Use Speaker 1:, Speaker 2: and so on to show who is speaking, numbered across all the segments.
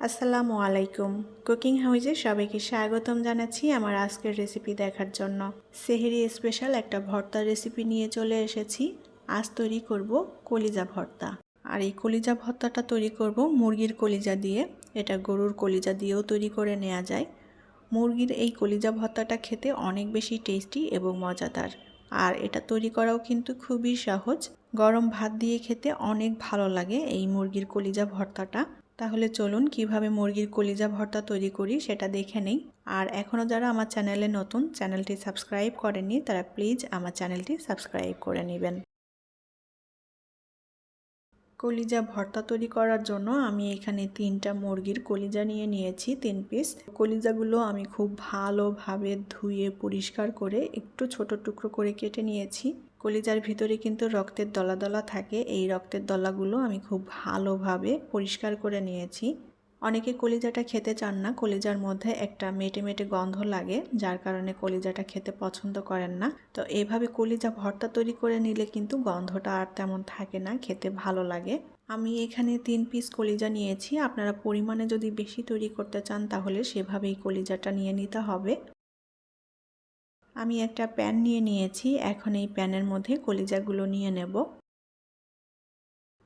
Speaker 1: আসসালামু আলাইকুম। কুকিং হাউজে সবাইকে স্বাগতম জানাচ্ছি আমার আজকের রেসিপি দেখার জন্য। সেহরি স্পেশাল একটা ভর্তার রেসিপি নিয়ে চলে এসেছি। আজ তৈরি করব কলিজা ভর্তা। আর এই কলিজা ভর্তাটা তৈরি করব মুরগির কলিজা দিয়ে। এটা গরুর কলিজা দিয়েও তৈরি করে নেওয়া যায়। মুরগির এই কলিজা ভর্তাটা খেতে অনেক বেশি টেস্টি এবং মজাদার। আর এটা তৈরি করাও কিন্তু খুবই সহজ। গরম ভাত দিয়ে খেতে অনেক ভালো লাগে এই মুরগির কলিজা ভর্তাটা। তাহলে চলুন কিভাবে মুরগির কলিজা ভর্তা তৈরি করি সেটা দেখে নেই। আর এখনও যারা আমার চ্যানেলে নতুন, চ্যানেলটি সাবস্ক্রাইব করেননি, তারা প্লিজ আমার চ্যানেলটি সাবস্ক্রাইব করে নেবেন। কলিজা ভর্তা তৈরি করার জন্য আমি এখানে 3টা মুরগির কলিজা নিয়েছি 3 পিস। কলিজাগুলো আমি খুব ভালোভাবে ধুয়ে পরিষ্কার করে একটু ছোট টুকরো করে কেটে নিয়েছি। কলিজার ভিতরে কিন্তু রক্তের দলা দলা থাকে, এই রক্তের দলাগুলো আমি খুব ভালোভাবে পরিষ্কার করে নিয়েছি। অনেকে কলিজাটা খেতে চান না, কলিজার মধ্যে একটা মেটে মেটে গন্ধ লাগে, যার কারণে কলিজাটা খেতে পছন্দ করেন না। তো এইভাবে কলিজা ভর্তা তৈরি করে নিলে কিন্তু গন্ধটা আর তেমন থাকে না, খেতে ভালো লাগে। আমি এখানে 3 পিস কলিজা নিয়েছি। আপনারা পরিমাণে যদি বেশি তৈরি করতে চান তাহলে সেভাবেই কলিজাটা নিয়ে নিতে হবে। আমি একটা প্যান নিয়েছি। এখন এই প্যানের মধ্যে কলিজাগুলো নিয়ে নেব।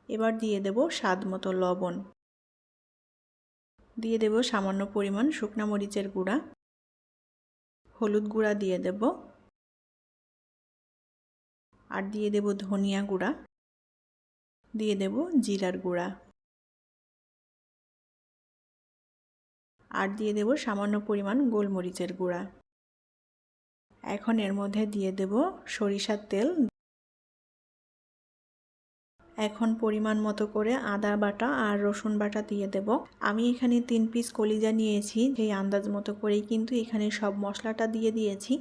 Speaker 1: এবার দিয়ে দেব স্বাদ মতো লবণ, দিয়ে দেব সামান্য পরিমাণ শুকনো মরিচের গুঁড়া, হলুদ গুঁড়া দিয়ে দেব, আর দিয়ে দেব ধনিয়া গুঁড়া, দিয়ে দেব জিরার গুঁড়া, আর দিয়ে দেব সামান্য পরিমাণ গোলমরিচের গুঁড়া। এখন এর মধ্যে দিয়ে দেব সরিষার তেল। এখন পরিমাণ মতো করে আদা বাটা আর রসুন বাটা দিয়ে দেব। আমি এখানে 3 পিস কলিজা নিয়েছি, সেই আন্দাজ মতো করেই কিন্তু এখানে সব মশলাটা দিয়ে দিয়েছি।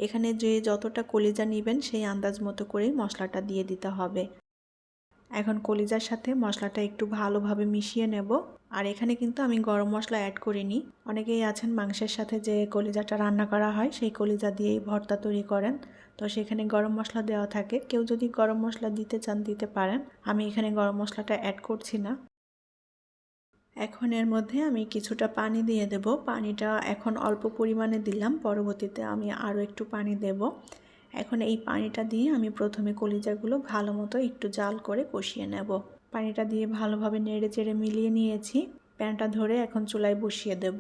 Speaker 1: এখানে যে যতটা কলিজা নেবেন সেই আন্দাজ মতো করেই মশলাটা দিয়ে দিতে হবে। এখন কলিজার সাথে মশলাটা একটু ভালোভাবে মিশিয়ে নেব। আর এখানে কিন্তু আমি গরম মশলা অ্যাড করিনি। অনেকেই আছেন মাংসের সাথে যে কলিজাটা রান্না করা হয় সেই কলিজা দিয়েই ভর্তা তৈরি করেন, তো সেখানে গরম মশলা দেওয়া থাকে। কেউ যদি গরম মশলা দিতে চান দিতে পারেন, আমি এখানে গরম মশলাটা অ্যাড করছি না। এখন এর মধ্যে আমি কিছুটা পানি দিয়ে দেব। পানিটা এখন অল্প পরিমাণে দিলাম, পরবর্তীতে আমি আরও একটু পানি দেব। এখন এই পানিটা দিয়ে আমি প্রথমে কলিজাগুলো ভালো মতো একটু জাল করে কষিয়ে নেব। পানিটা দিয়ে ভালোভাবে নেড়ে চেড়ে মিলিয়ে নিয়েছি। প্যানটা ধরে এখন চুলায় বসিয়ে দেব।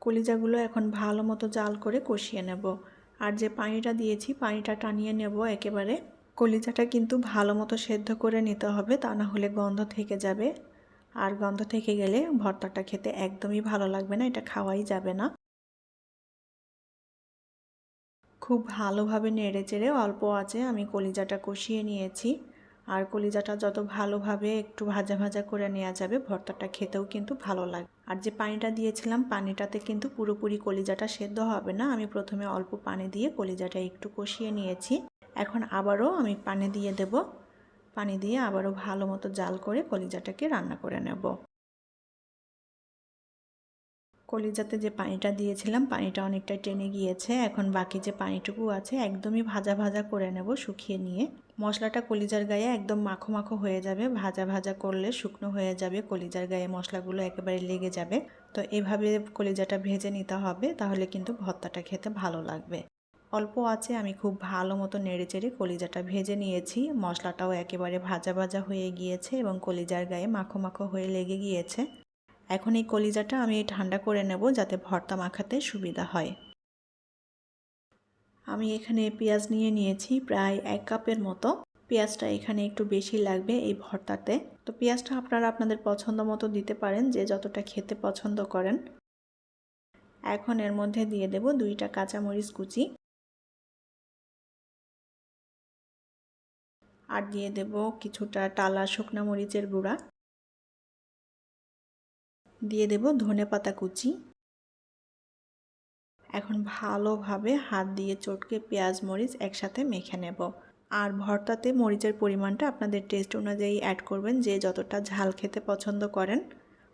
Speaker 1: কলিজাগুলো এখন ভালো মতো জাল করে কষিয়ে নেব। আর যে পানিটা দিয়েছি পানিটা টানিয়ে নেব একেবারে। কলিজাটা কিন্তু ভালো মতো সেদ্ধ করে নিতে হবে, তা না হলে গন্ধ থেকে যাবে। আর গন্ধ থেকে গেলে ভর্তাটা খেতে একদমই ভালো লাগবে না, এটা খাওয়াই যাবে না। খুব ভালোভাবে নেড়েচেড়ে অল্প আঁচে আমি কলিজাটা কষিয়ে নিয়েছি। আর কলিজাটা যত ভালোভাবে একটু ভাজা ভাজা করে নেওয়া যাবে ভর্তাটা খেতেও কিন্তু ভালো লাগে। আর যে পানিটা দিয়েছিলাম পানিটাতে কিন্তু পুরোপুরি কলিজাটা সেদ্ধ হবে না, আমি প্রথমে অল্প পানি দিয়ে কলিজাটা একটু কষিয়ে নিয়েছি। এখন আবারও আমি পানি দিয়ে দেব। পানি দিয়ে আবারও ভালো মতো জাল করে কলিজাটাকে রান্না করে নেব। কলিজাতে যে পানিটা দিয়েছিলাম পানিটা অনেকটা টেনে গিয়েছে। এখন বাকি যে পানিটুকু আছে একদমই ভাজা ভাজা করে নেব শুকিয়ে নিয়ে। মশলাটা কলিজার গায়ে একদম মাখো মাখো হয়ে যাবে, ভাজা ভাজা করলে শুকনো হয়ে যাবে, কলিজার গায়ে মশলাগুলো একেবারে লেগে যাবে। তো এভাবে কলিজাটা ভেজে নিতে হবে, তাহলে কিন্তু ভর্তাটা খেতে ভালো লাগবে। অল্প আছে আমি খুব ভালো মতো নেড়েচেড়ে কলিজাটা ভেজে নিয়েছি। মশলাটাও একেবারে ভাজা ভাজা হয়ে গিয়েছে এবং কলিজার গায়ে মাখো মাখো হয়ে লেগে গিয়েছে। এখন এই কলিজাটা আমি ঠান্ডা করে নেব যাতে ভর্তা মাখাতে সুবিধা হয়। আমি এখানে পেঁয়াজ নিয়েছি প্রায় 1 কাপের মতো। পেঁয়াজটা এখানে একটু বেশি লাগবে এই ভর্তাতে। তো পেঁয়াজটা আপনারা আপনাদের পছন্দ মতো দিতে পারেন, যে যতটা খেতে পছন্দ করেন। এখন এর মধ্যে দিয়ে দেব 2টা কাঁচামরিচ কুচি, আর দিয়ে দেব কিছুটা টালা শুকনা মরিচের গুঁড়া, দিয়ে দেব ধনেপাতা কুচি। এখন ভালোভাবে হাত দিয়ে চটকে পেঁয়াজ মরিচ একসাথে মেখে নেব। আর ভর্তাতে মরিচের পরিমাণটা আপনাদের টেস্ট অনুযায়ী অ্যাড করবেন, যে যতটা ঝাল খেতে পছন্দ করেন।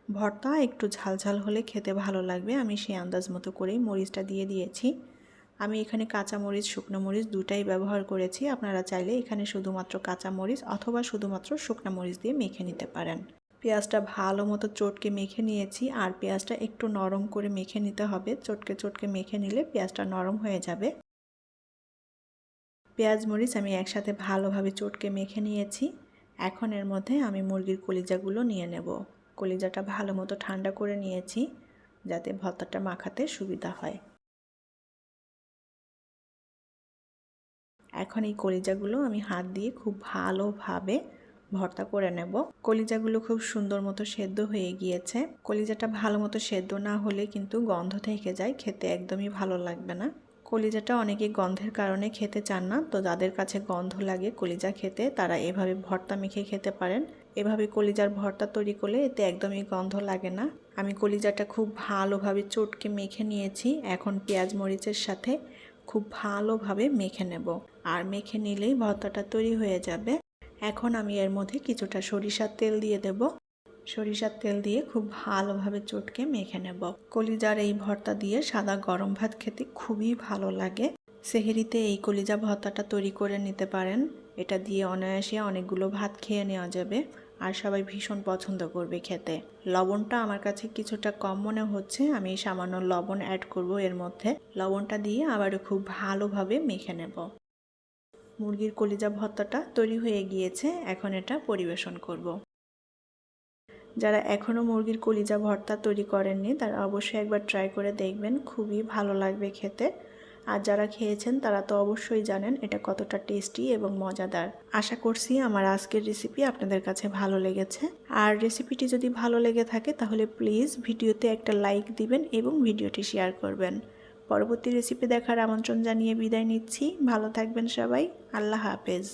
Speaker 1: ভর্তা একটু ঝাল ঝাল হলে খেতে ভালো লাগবে, আমি সেই আন্দাজ মতো করেই মরিচটা দিয়ে দিয়েছি। আমি এখানে কাঁচা মরিচ শুকনো মরিচ দুটাই ব্যবহার করেছি। আপনারা চাইলে এখানে শুধুমাত্র কাঁচা মরিচ অথবা শুধুমাত্র শুকনো মরিচ দিয়ে মেখে নিতে পারেন। পেঁয়াজটা ভালো মতো চটকে মেখে নিয়েছি, আর পেঁয়াজটা একটু নরম করে মেখে নিতে হবে। চটকে চটকে মেখে নিলে পেঁয়াজটা নরম হয়ে যাবে। পেঁয়াজ মরিচ আমি একসাথে ভালোভাবে চটকে মেখে নিয়েছি। এখন এর মধ্যে আমি মুরগির কলিজাগুলো নিয়ে নেব। কলিজাটা ভালো মতো ঠান্ডা করে নিয়েছি যাতে ভর্তাটা মাখাতে সুবিধা হয়। এখন এই কলিজাগুলো আমি হাত দিয়ে খুব ভালোভাবে ভর্তা করে নেব। কলিজাগুলো খুব সুন্দর মতো সেদ্ধ হয়ে গিয়েছে। কলিজাটা ভালো মতো সেদ্ধ না হলে কিন্তু গন্ধ থেকে যায়, খেতে একদমই ভালো লাগবে না। কলিজাটা অনেকে গন্ধের কারণে খেতে চান না, তো যাদের কাছে গন্ধ লাগে কলিজা খেতে তারা এভাবে ভর্তা মেখে খেতে পারেন। এভাবে কলিজার ভর্তা তৈরি করলে এতে একদমই গন্ধ লাগে না। আমি কলিজাটা খুব ভালোভাবে চটকে মেখে নিয়েছি। এখন পেঁয়াজ মরিচের সাথে খুব ভালোভাবে মেখে নেব, আর মেখে নিলেই ভর্তাটা তৈরি হয়ে যাবে। এখন আমি এর মধ্যে কিছুটা সরিষার তেল দিয়ে দেব। সরিষার তেল দিয়ে খুব ভালোভাবে চটকে মেখে নেব। কলিজার এই ভর্তা দিয়ে সাদা গরম ভাত খেতে খুবই ভালো লাগে। সেহরিতে এই কলিজা ভর্তাটা তৈরি করে নিতে পারেন। এটা দিয়ে অনায়াসে অনেকগুলো ভাত খেয়ে নেওয়া যাবে, আর সবাই ভীষণ পছন্দ করবে খেতে। লবণটা আমার কাছে কিছুটা কম মনে হচ্ছে, আমি সামান্য লবণ অ্যাড করব এর মধ্যে। লবণটা দিয়ে আবারও খুব ভালোভাবে মেখে নেব। মুরগির কলিজা ভর্তাটা তৈরি হয়ে গিয়েছে, এখন এটা পরিবেশন করব। যারা এখনও মুরগির কলিজা ভর্তা তৈরি করেননি তারা অবশ্যই একবার ট্রাই করে দেখবেন, খুবই ভালো লাগবে খেতে। আর যারা খেয়েছেন তারা তো অবশ্যই জানেন এটা কতটা টেস্টি এবং মজাদার। আশা করছি আমার আজকের রেসিপি আপনাদের কাছে ভালো লেগেছে। আর রেসিপিটি যদি ভালো লেগে থাকে তাহলে প্লিজ ভিডিওতে একটা লাইক দিবেন এবং ভিডিওটি শেয়ার করবেন। পরবর্তী রেসিপি দেখার আমন্ত্রণ জানিয়ে বিদায় নিচ্ছি। ভালো থাকবেন সবাই। আল্লাহ হাফেজ।